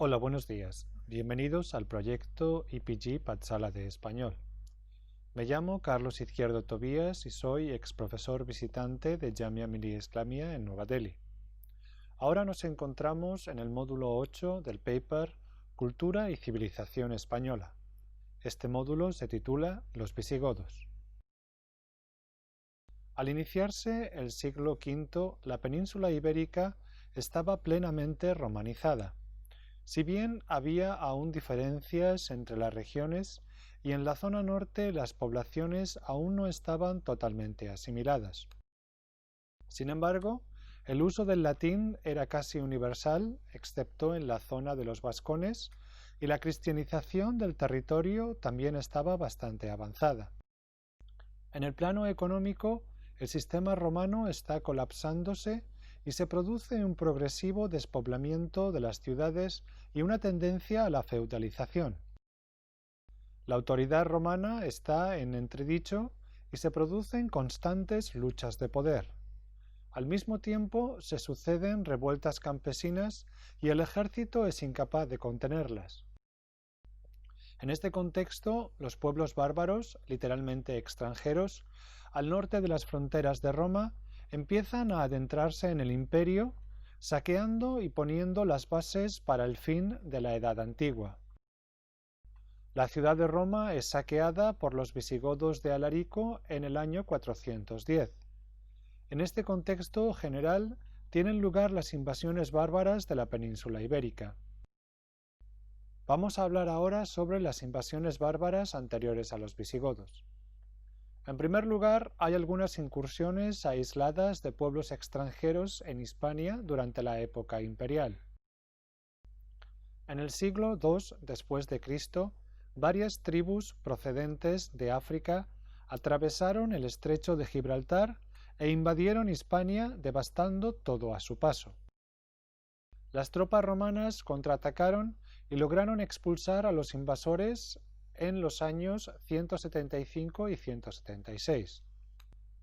Hola, buenos días. Bienvenidos al proyecto IPG Patsala de Español. Me llamo Carlos Izquierdo Tobías y soy ex profesor visitante de Jamia Millia Islamia en Nueva Delhi. Ahora nos encontramos en el módulo 8 del paper Cultura y Civilización Española. Este módulo se titula Los visigodos. Al iniciarse el siglo V, la península ibérica estaba plenamente romanizada. Si bien había aún diferencias entre las regiones y en la zona norte las poblaciones aún no estaban totalmente asimiladas. Sin embargo, el uso del latín era casi universal, excepto en la zona de los vascones, y la cristianización del territorio también estaba bastante avanzada. En el plano económico, el sistema romano está colapsándose y se produce un progresivo despoblamiento de las ciudades y una tendencia a la feudalización. La autoridad romana está en entredicho y se producen constantes luchas de poder. Al mismo tiempo se suceden revueltas campesinas y el ejército es incapaz de contenerlas. En este contexto, los pueblos bárbaros, literalmente extranjeros, al norte de las fronteras de Roma, empiezan a adentrarse en el imperio, saqueando y poniendo las bases para el fin de la Edad Antigua. La ciudad de Roma es saqueada por los visigodos de Alarico en el año 410. En este contexto general tienen lugar las invasiones bárbaras de la península ibérica. Vamos a hablar ahora sobre las invasiones bárbaras anteriores a los visigodos. En primer lugar, hay algunas incursiones aisladas de pueblos extranjeros en Hispania durante la época imperial. En el siglo II después de Cristo, varias tribus procedentes de África atravesaron el estrecho de Gibraltar e invadieron Hispania, devastando todo a su paso. Las tropas romanas contraatacaron y lograron expulsar a los invasores en los años 175 y 176.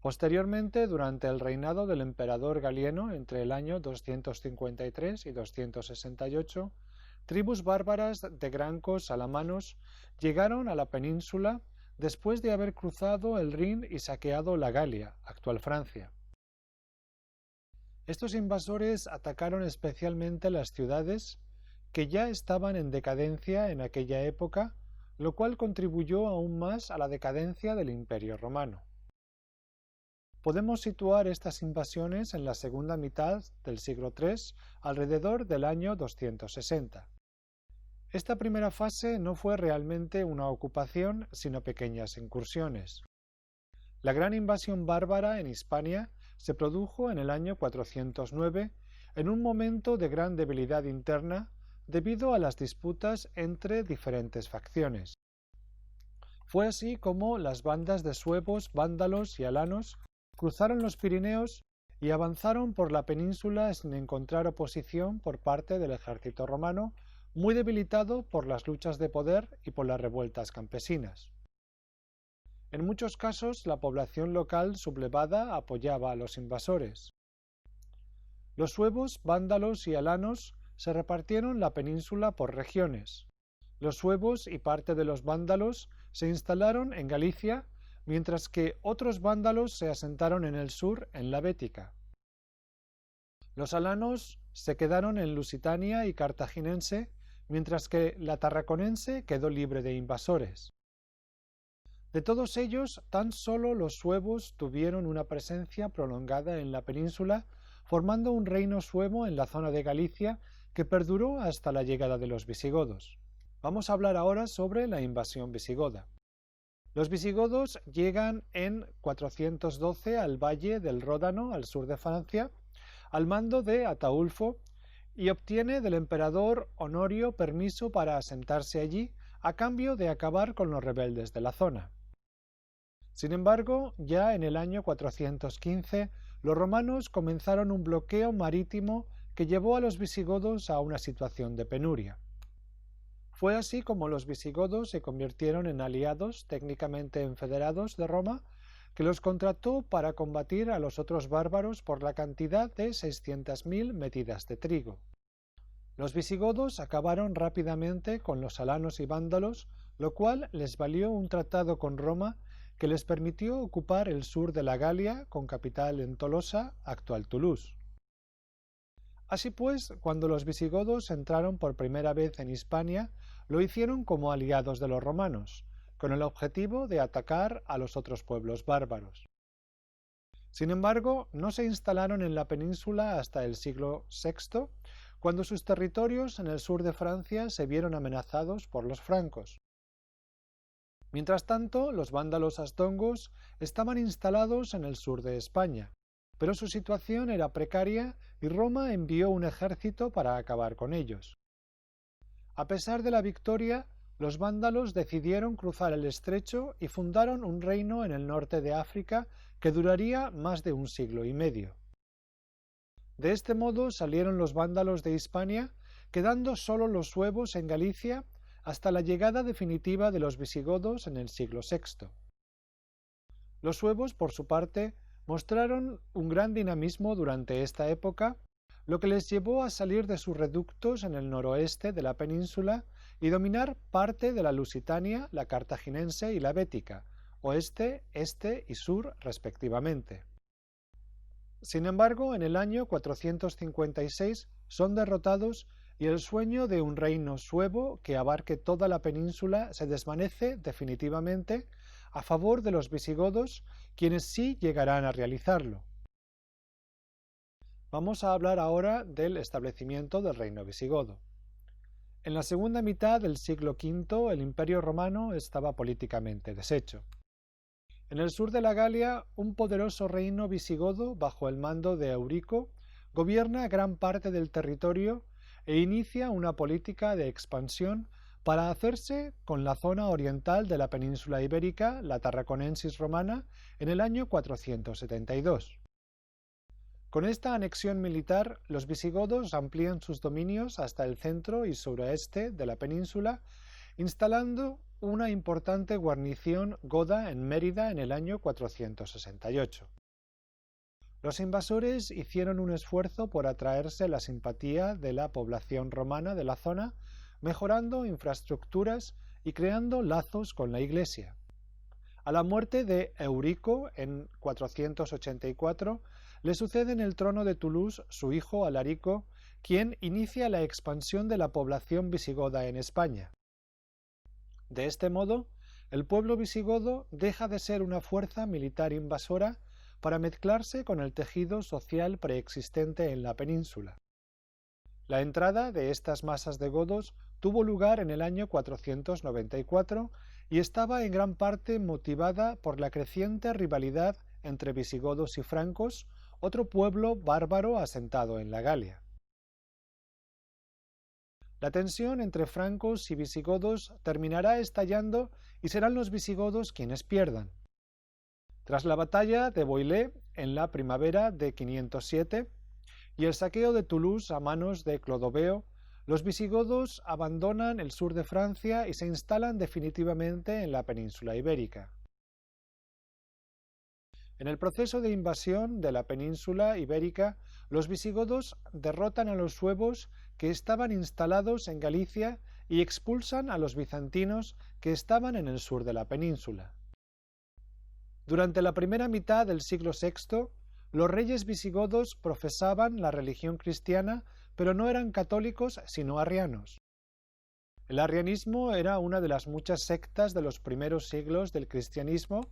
Posteriormente, durante el reinado del emperador Galieno, entre el año 253 y 268, tribus bárbaras de grancos alamanos llegaron a la península después de haber cruzado el Rin y saqueado la Galia, actual Francia. Estos invasores atacaron especialmente las ciudades que ya estaban en decadencia en aquella época, lo cual contribuyó aún más a la decadencia del Imperio Romano. Podemos situar estas invasiones en la segunda mitad del siglo III, alrededor del año 260. Esta primera fase no fue realmente una ocupación, sino pequeñas incursiones. La gran invasión bárbara en Hispania se produjo en el año 409, en un momento de gran debilidad interna debido a las disputas entre diferentes facciones. Fue así como las bandas de suevos, vándalos y alanos cruzaron los Pirineos y avanzaron por la península sin encontrar oposición por parte del ejército romano, muy debilitado por las luchas de poder y por las revueltas campesinas. En muchos casos, la población local sublevada apoyaba a los invasores. Los suevos, vándalos y alanos se repartieron la península por regiones. Los suevos y parte de los vándalos se instalaron en Galicia, mientras que otros vándalos se asentaron en el sur, en la Bética. Los alanos se quedaron en Lusitania y Cartaginense, mientras que la tarraconense quedó libre de invasores. De todos ellos, tan solo los suevos tuvieron una presencia prolongada en la península, formando un reino suevo en la zona de Galicia que perduró hasta la llegada de los visigodos. Vamos a hablar ahora sobre la invasión visigoda. Los visigodos llegan en 412 al valle del Ródano, al sur de Francia, al mando de Ataulfo, y obtiene del emperador Honorio permiso para asentarse allí a cambio de acabar con los rebeldes de la zona. Sin embargo, ya en el año 415, los romanos comenzaron un bloqueo marítimo que llevó a los visigodos a una situación de penuria. Fue así como los visigodos se convirtieron en aliados técnicamente enfederados de Roma, que los contrató para combatir a los otros bárbaros por la cantidad de 600.000 medidas de trigo. Los visigodos acabaron rápidamente con los alanos y vándalos, lo cual les valió un tratado con Roma que les permitió ocupar el sur de la Galia con capital en Tolosa, actual Toulouse. Así pues, cuando los visigodos entraron por primera vez en Hispania, lo hicieron como aliados de los romanos, con el objetivo de atacar a los otros pueblos bárbaros. Sin embargo, no se instalaron en la península hasta el siglo VI, cuando sus territorios en el sur de Francia se vieron amenazados por los francos. Mientras tanto, los vándalos astongos estaban instalados en el sur de España, pero su situación era precaria y Roma envió un ejército para acabar con ellos. A pesar de la victoria, los vándalos decidieron cruzar el estrecho y fundaron un reino en el norte de África que duraría más de un siglo y medio. De este modo salieron los vándalos de Hispania, quedando solo los suevos en Galicia hasta la llegada definitiva de los visigodos en el siglo VI. Los suevos, por su parte, mostraron un gran dinamismo durante esta época, lo que les llevó a salir de sus reductos en el noroeste de la península y dominar parte de la Lusitania, la cartaginense y la bética, oeste, este y sur respectivamente. Sin embargo, en el año 456 son derrotados y el sueño de un reino suevo que abarque toda la península se desvanece definitivamente a favor de los visigodos, quienes sí llegarán a realizarlo. Vamos a hablar ahora del establecimiento del reino visigodo. En la segunda mitad del siglo V el Imperio romano estaba políticamente deshecho. En el sur de la Galia, un poderoso reino visigodo bajo el mando de Eurico gobierna gran parte del territorio e inicia una política de expansión para hacerse con la zona oriental de la península ibérica, la Tarraconensis romana, en el año 472. Con esta anexión militar, los visigodos amplían sus dominios hasta el centro y suroeste de la península, instalando una importante guarnición goda en Mérida en el año 468. Los invasores hicieron un esfuerzo por atraerse la simpatía de la población romana de la zona, mejorando infraestructuras y creando lazos con la Iglesia. A la muerte de Eurico en 484, le sucede en el trono de Toulouse su hijo Alarico, quien inicia la expansión de la población visigoda en España. De este modo, el pueblo visigodo deja de ser una fuerza militar invasora para mezclarse con el tejido social preexistente en la península. La entrada de estas masas de godos tuvo lugar en el año 494 y estaba en gran parte motivada por la creciente rivalidad entre visigodos y francos, otro pueblo bárbaro asentado en la Galia. La tensión entre francos y visigodos terminará estallando y serán los visigodos quienes pierdan. Tras la batalla de Boilé en la primavera de 507 y el saqueo de Toulouse a manos de Clodoveo, los visigodos abandonan el sur de Francia y se instalan definitivamente en la península ibérica. En el proceso de invasión de la península ibérica, los visigodos derrotan a los suevos que estaban instalados en Galicia y expulsan a los bizantinos que estaban en el sur de la península. Durante la primera mitad del siglo VI, los reyes visigodos profesaban la religión cristiana, pero no eran católicos sino arrianos. El arrianismo era una de las muchas sectas de los primeros siglos del cristianismo,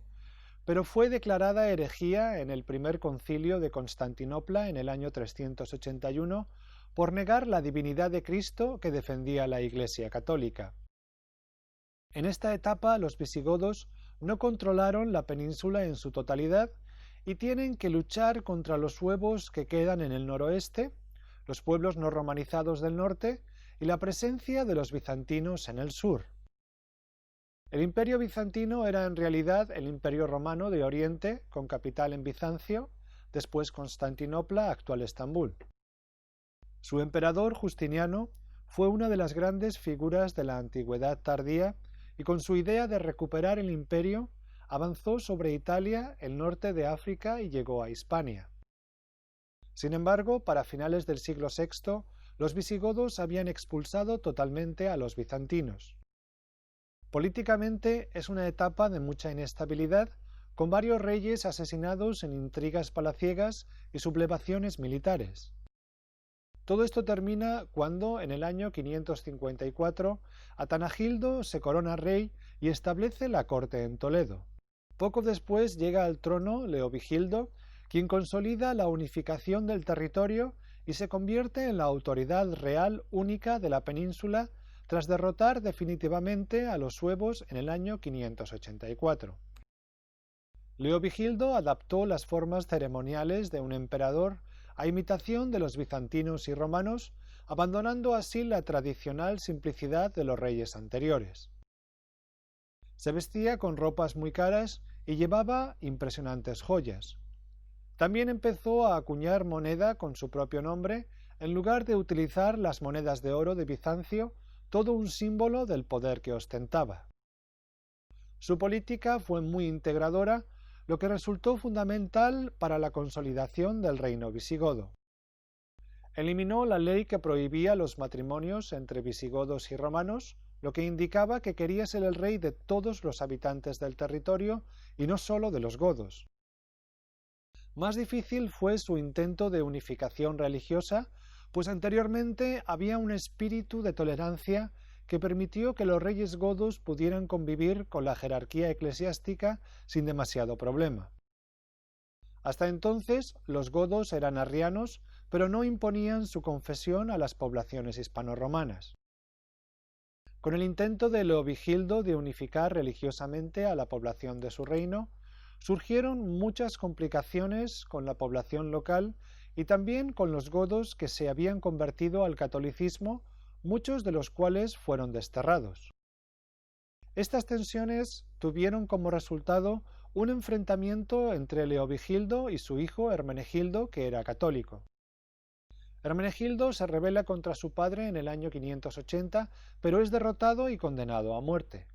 pero fue declarada herejía en el primer concilio de Constantinopla en el año 381 por negar la divinidad de Cristo que defendía la Iglesia católica. En esta etapa los visigodos no controlaron la península en su totalidad y tienen que luchar contra los suevos que quedan en el noroeste, los pueblos no romanizados del norte y la presencia de los bizantinos en el sur. El imperio bizantino era en realidad el imperio romano de Oriente, con capital en Bizancio, después Constantinopla, actual Estambul. Su emperador Justiniano fue una de las grandes figuras de la antigüedad tardía y con su idea de recuperar el imperio avanzó sobre Italia, el norte de África y llegó a Hispania. Sin embargo, para finales del siglo VI, los visigodos habían expulsado totalmente a los bizantinos. Políticamente es una etapa de mucha inestabilidad, con varios reyes asesinados en intrigas palaciegas y sublevaciones militares. Todo esto termina cuando, en el año 554, Atanagildo se corona rey y establece la corte en Toledo. Poco después llega al trono Leovigildo, quien consolida la unificación del territorio y se convierte en la autoridad real única de la península tras derrotar definitivamente a los suevos en el año 584. Leovigildo adaptó las formas ceremoniales de un emperador a imitación de los bizantinos y romanos, abandonando así la tradicional simplicidad de los reyes anteriores. Se vestía con ropas muy caras y llevaba impresionantes joyas. También empezó a acuñar moneda con su propio nombre, en lugar de utilizar las monedas de oro de Bizancio, todo un símbolo del poder que ostentaba. Su política fue muy integradora, lo que resultó fundamental para la consolidación del reino visigodo. Eliminó la ley que prohibía los matrimonios entre visigodos y romanos, lo que indicaba que quería ser el rey de todos los habitantes del territorio y no solo de los godos. Más difícil fue su intento de unificación religiosa, pues anteriormente había un espíritu de tolerancia que permitió que los reyes godos pudieran convivir con la jerarquía eclesiástica sin demasiado problema. Hasta entonces los godos eran arrianos, pero no imponían su confesión a las poblaciones hispanoromanas. Con el intento de Leovigildo de unificar religiosamente a la población de su reino, surgieron muchas complicaciones con la población local y también con los godos que se habían convertido al catolicismo, muchos de los cuales fueron desterrados. Estas tensiones tuvieron como resultado un enfrentamiento entre Leovigildo y su hijo Hermenegildo, que era católico. Hermenegildo se rebela contra su padre en el año 580, pero es derrotado y condenado a muerte.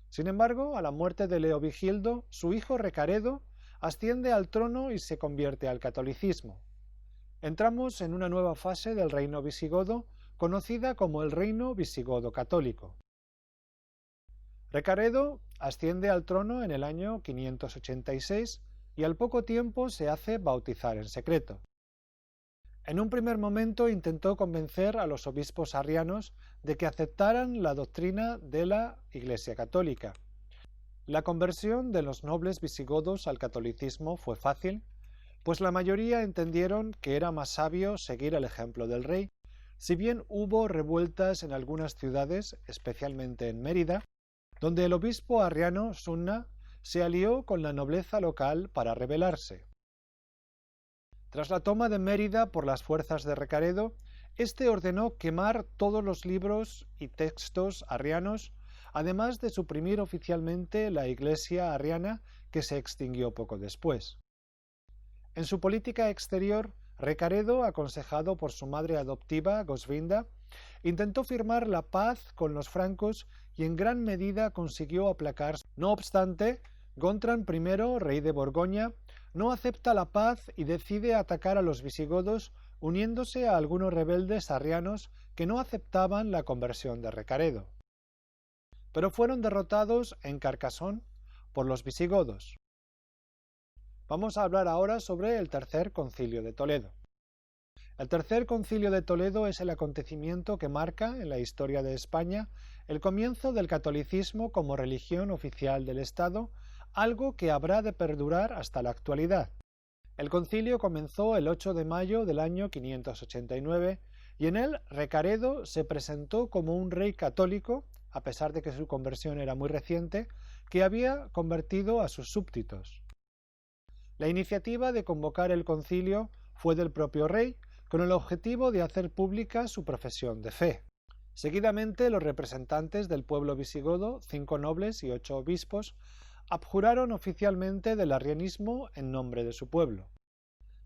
Sin embargo, a la muerte de Leovigildo, su hijo Recaredo asciende al trono y se convierte al catolicismo. Entramos en una nueva fase del reino visigodo, conocida como el reino visigodo católico. Recaredo asciende al trono en el año 586 y al poco tiempo se hace bautizar en secreto. En un primer momento intentó convencer a los obispos arrianos de que aceptaran la doctrina de la Iglesia católica. La conversión de los nobles visigodos al catolicismo fue fácil, pues la mayoría entendieron que era más sabio seguir el ejemplo del rey, si bien hubo revueltas en algunas ciudades, especialmente en Mérida, donde el obispo arriano Sunna se alió con la nobleza local para rebelarse. Tras la toma de Mérida por las fuerzas de Recaredo, éste ordenó quemar todos los libros y textos arrianos, además de suprimir oficialmente la iglesia arriana, que se extinguió poco después. En su política exterior, Recaredo, aconsejado por su madre adoptiva, Goswinda, intentó firmar la paz con los francos y en gran medida consiguió aplacar. No obstante, Gontran I, rey de Borgoña, no acepta la paz y decide atacar a los visigodos, uniéndose a algunos rebeldes arrianos que no aceptaban la conversión de Recaredo. Pero fueron derrotados en Carcasón por los visigodos. Vamos a hablar ahora sobre el Tercer Concilio de Toledo. El Tercer Concilio de Toledo es el acontecimiento que marca en la historia de España el comienzo del catolicismo como religión oficial del Estado, algo que habrá de perdurar hasta la actualidad. El concilio comenzó el 8 de mayo del año 589 y en él Recaredo se presentó como un rey católico, a pesar de que su conversión era muy reciente, que había convertido a sus súbditos. La iniciativa de convocar el concilio fue del propio rey, con el objetivo de hacer pública su profesión de fe. Seguidamente, los representantes del pueblo visigodo, 5 nobles y 8 obispos, abjuraron oficialmente del arrianismo en nombre de su pueblo.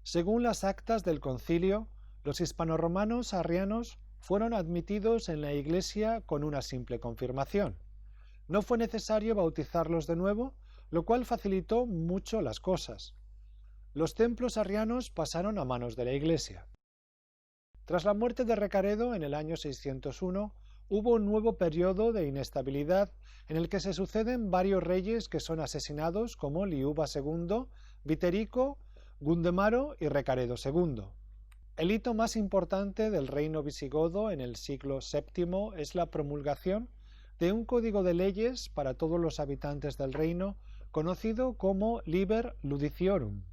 Según las actas del concilio, los hispanoromanos arrianos fueron admitidos en la Iglesia con una simple confirmación. No fue necesario bautizarlos de nuevo, lo cual facilitó mucho las cosas. Los templos arrianos pasaron a manos de la Iglesia. Tras la muerte de Recaredo en el año 601, hubo un nuevo periodo de inestabilidad en el que se suceden varios reyes que son asesinados como Liuba II, Viterico, Gundemaro y Recaredo II. El hito más importante del reino visigodo en el siglo VII es la promulgación de un código de leyes para todos los habitantes del reino conocido como Liber Ludiciorum.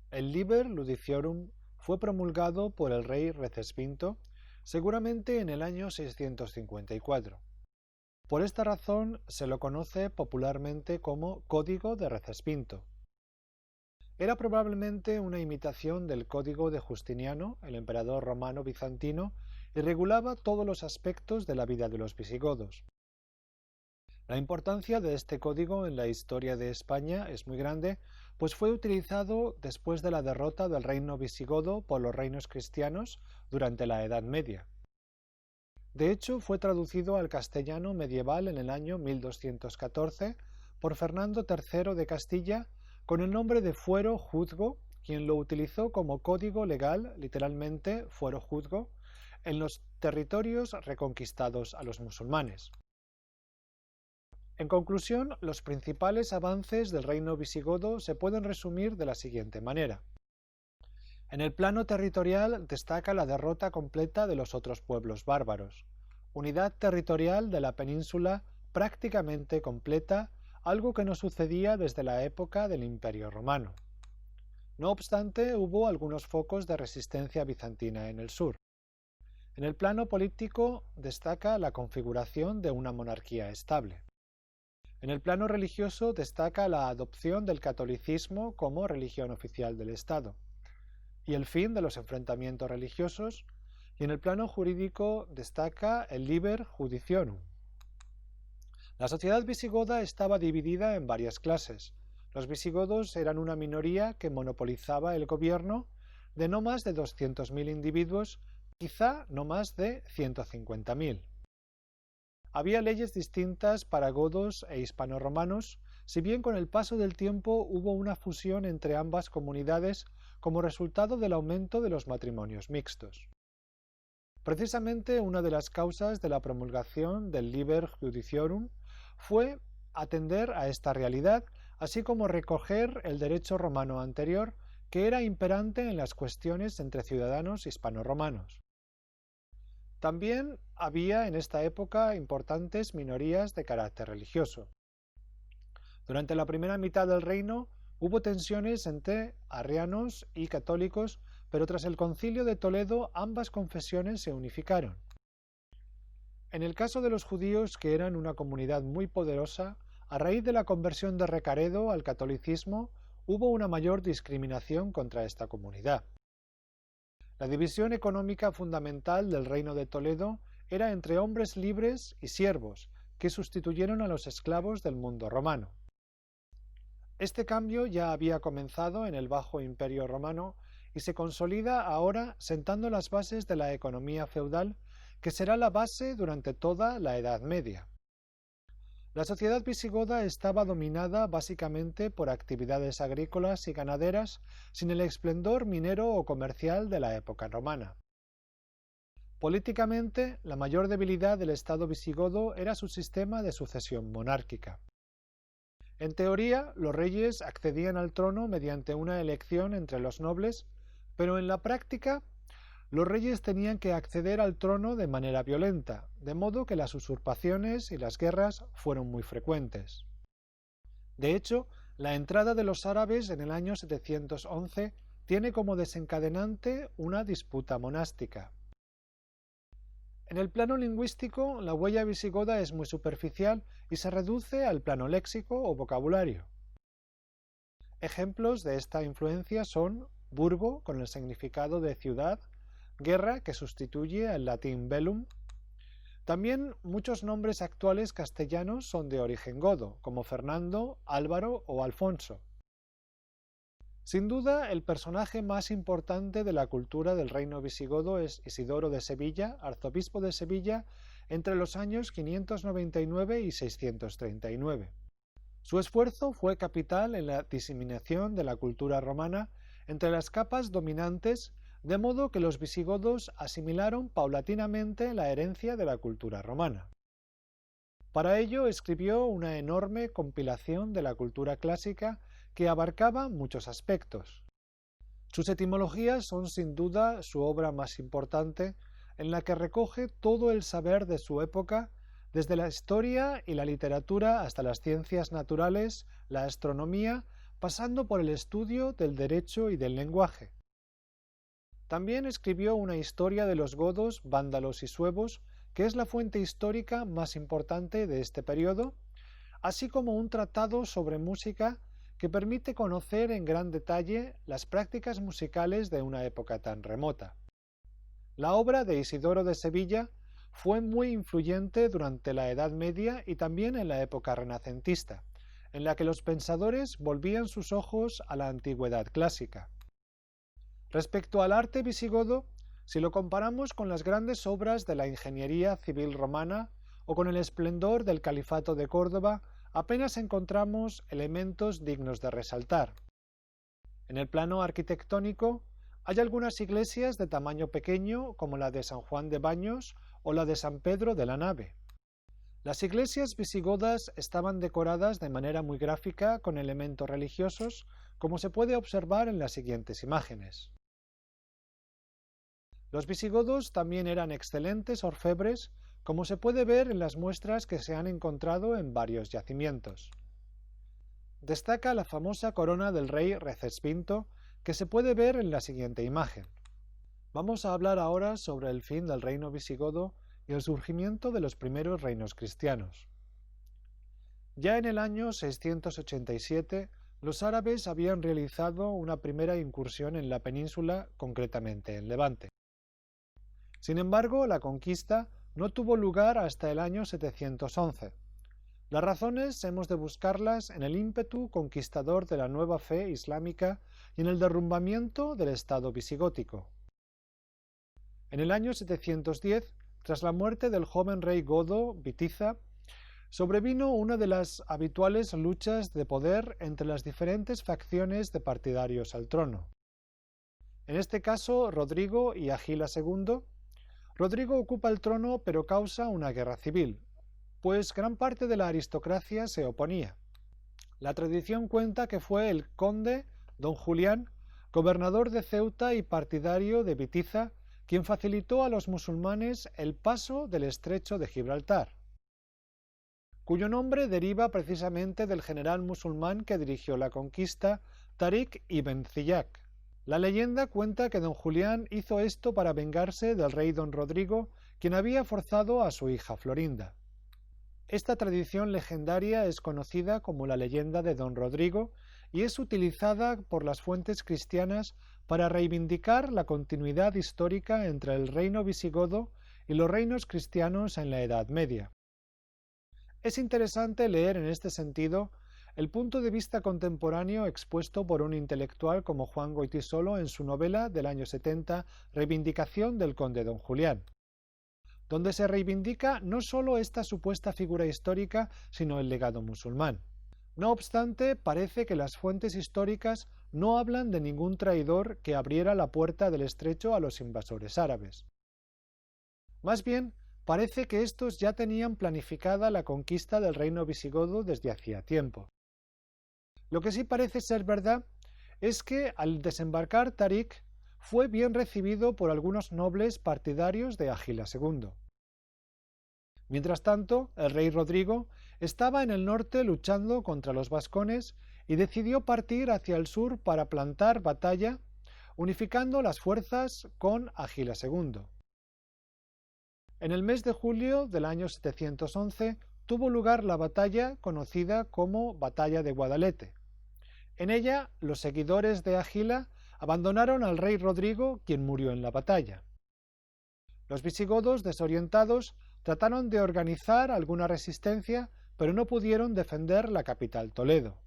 El Liber Ludiciorum fue promulgado por el rey Recesvinto seguramente en el año 654. Por esta razón se lo conoce popularmente como Código de Recesvinto. Era probablemente una imitación del Código de Justiniano, el emperador romano bizantino, y regulaba todos los aspectos de la vida de los visigodos. La importancia de este código en la historia de España es muy grande, pues fue utilizado después de la derrota del reino visigodo por los reinos cristianos durante la Edad Media. De hecho, fue traducido al castellano medieval en el año 1214 por Fernando III de Castilla con el nombre de Fuero Juzgo, quien lo utilizó como código legal, literalmente Fuero Juzgo, en los territorios reconquistados a los musulmanes. En conclusión, los principales avances del reino visigodo se pueden resumir de la siguiente manera. En el plano territorial destaca la derrota completa de los otros pueblos bárbaros, unidad territorial de la península prácticamente completa, algo que no sucedía desde la época del Imperio Romano. No obstante, hubo algunos focos de resistencia bizantina en el sur. En el plano político destaca la configuración de una monarquía estable. En el plano religioso destaca la adopción del catolicismo como religión oficial del Estado y el fin de los enfrentamientos religiosos, y en el plano jurídico destaca el Liber Judicionum. La sociedad visigoda estaba dividida en varias clases. Los visigodos eran una minoría que monopolizaba el gobierno de no más de 200.000 individuos, quizá no más de 150.000. Había leyes distintas para godos e hispanoromanos, si bien con el paso del tiempo hubo una fusión entre ambas comunidades como resultado del aumento de los matrimonios mixtos. Precisamente una de las causas de la promulgación del Liber Judiciorum fue atender a esta realidad, así como recoger el derecho romano anterior que era imperante en las cuestiones entre ciudadanos hispanoromanos. También había en esta época importantes minorías de carácter religioso. Durante la primera mitad del reino hubo tensiones entre arrianos y católicos, pero tras el Concilio de Toledo ambas confesiones se unificaron. En el caso de los judíos, que eran una comunidad muy poderosa, a raíz de la conversión de Recaredo al catolicismo, hubo una mayor discriminación contra esta comunidad. La división económica fundamental del Reino de Toledo era entre hombres libres y siervos, que sustituyeron a los esclavos del mundo romano. Este cambio ya había comenzado en el Bajo Imperio Romano y se consolida ahora sentando las bases de la economía feudal, que será la base durante toda la Edad Media. La sociedad visigoda estaba dominada básicamente por actividades agrícolas y ganaderas, sin el esplendor minero o comercial de la época romana. Políticamente, la mayor debilidad del Estado visigodo era su sistema de sucesión monárquica. En teoría, los reyes accedían al trono mediante una elección entre los nobles, pero en la práctica, los reyes tenían que acceder al trono de manera violenta, de modo que las usurpaciones y las guerras fueron muy frecuentes. De hecho, la entrada de los árabes en el año 711 tiene como desencadenante una disputa monástica. En el plano lingüístico, la huella visigoda es muy superficial y se reduce al plano léxico o vocabulario. Ejemplos de esta influencia son burgo, con el significado de ciudad, guerra, que sustituye al latín bellum. También muchos nombres actuales castellanos son de origen godo, como Fernando, Álvaro o Alfonso. Sin duda, el personaje más importante de la cultura del reino visigodo es Isidoro de Sevilla, arzobispo de Sevilla, entre los años 599 y 639. Su esfuerzo fue capital en la diseminación de la cultura romana entre las capas dominantes de modo que los visigodos asimilaron paulatinamente la herencia de la cultura romana. Para ello escribió una enorme compilación de la cultura clásica que abarcaba muchos aspectos. Sus etimologías son sin duda su obra más importante, en la que recoge todo el saber de su época, desde la historia y la literatura hasta las ciencias naturales, la astronomía, pasando por el estudio del derecho y del lenguaje. También escribió una historia de los godos, vándalos y suevos, que es la fuente histórica más importante de este periodo, así como un tratado sobre música que permite conocer en gran detalle las prácticas musicales de una época tan remota. La obra de Isidoro de Sevilla fue muy influyente durante la Edad Media y también en la época renacentista, en la que los pensadores volvían sus ojos a la antigüedad clásica. Respecto al arte visigodo, si lo comparamos con las grandes obras de la ingeniería civil romana o con el esplendor del Califato de Córdoba, apenas encontramos elementos dignos de resaltar. En el plano arquitectónico, hay algunas iglesias de tamaño pequeño, como la de San Juan de Baños o la de San Pedro de la Nave. Las iglesias visigodas estaban decoradas de manera muy gráfica con elementos religiosos, como se puede observar en las siguientes imágenes. Los visigodos también eran excelentes orfebres, como se puede ver en las muestras que se han encontrado en varios yacimientos. Destaca la famosa corona del rey Recesvinto, que se puede ver en la siguiente imagen. Vamos a hablar ahora sobre el fin del reino visigodo y el surgimiento de los primeros reinos cristianos. Ya en el año 687, los árabes habían realizado una primera incursión en la península, concretamente en Levante. Sin embargo, la conquista no tuvo lugar hasta el año 711. Las razones hemos de buscarlas en el ímpetu conquistador de la nueva fe islámica y en el derrumbamiento del estado visigótico. En el año 710, tras la muerte del joven rey godo Bitiza, sobrevino una de las habituales luchas de poder entre las diferentes facciones de partidarios al trono. En este caso, Rodrigo y Agila II. Rodrigo ocupa el trono pero causa una guerra civil, pues gran parte de la aristocracia se oponía. La tradición cuenta que fue el conde don Julián, gobernador de Ceuta y partidario de Bitiza, quien facilitó a los musulmanes el paso del estrecho de Gibraltar, cuyo nombre deriva precisamente del general musulmán que dirigió la conquista, Tariq ibn Ziyad. La leyenda cuenta que don Julián hizo esto para vengarse del rey don Rodrigo, quien había forzado a su hija Florinda. Esta tradición legendaria es conocida como la leyenda de don Rodrigo y es utilizada por las fuentes cristianas para reivindicar la continuidad histórica entre el reino visigodo y los reinos cristianos en la Edad Media. Es interesante leer en este sentido el punto de vista contemporáneo expuesto por un intelectual como Juan Goytisolo en su novela del año 70, Reivindicación del conde don Julián, donde se reivindica no solo esta supuesta figura histórica, sino el legado musulmán. No obstante, parece que las fuentes históricas no hablan de ningún traidor que abriera la puerta del estrecho a los invasores árabes. Más bien, parece que estos ya tenían planificada la conquista del reino visigodo desde hacía tiempo. Lo que sí parece ser verdad es que al desembarcar Tariq fue bien recibido por algunos nobles partidarios de Agila II. Mientras tanto, el rey Rodrigo estaba en el norte luchando contra los vascones y decidió partir hacia el sur para plantar batalla, unificando las fuerzas con Agila II. En el mes de julio del año 711 tuvo lugar la batalla conocida como Batalla de Guadalete. En ella, los seguidores de Agila abandonaron al rey Rodrigo, quien murió en la batalla. Los visigodos, desorientados, trataron de organizar alguna resistencia, pero no pudieron defender la capital Toledo.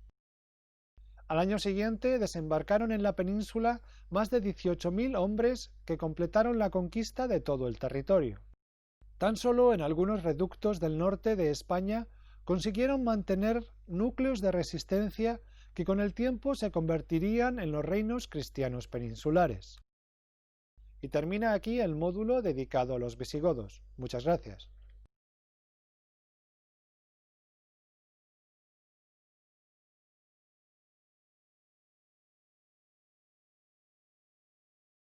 Al año siguiente desembarcaron en la península más de 18.000 hombres que completaron la conquista de todo el territorio. Tan solo en algunos reductos del norte de España consiguieron mantener núcleos de resistencia que con el tiempo se convertirían en los reinos cristianos peninsulares. Y termina aquí el módulo dedicado a los visigodos. Muchas gracias.